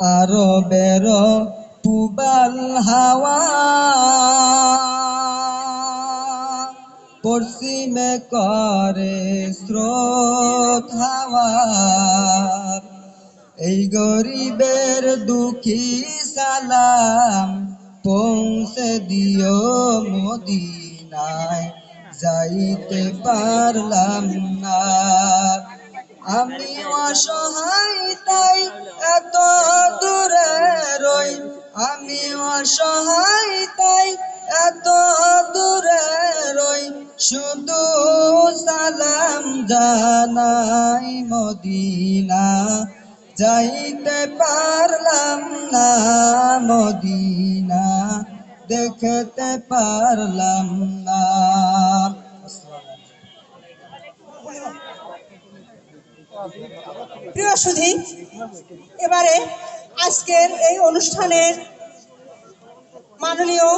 আরবের পুবাল হাওয়া পশ্চিমে করে স্রোত হাওয়া। এই গরিবের দুঃখী সালাম পৌঁছে দিও মদিনায়, যাইতে পারলাম না। আমি অসহায় তাই এত দূরে রই, আমি অসহায় তাই এত দূরে রই, শুধু সালাম জানাই মদিনা, যাইতে পারলাম না মদিনা, দেখতে পারলাম না। প্রিয় সুধী, এবারে আজকের এই অনুষ্ঠানের মাননীয়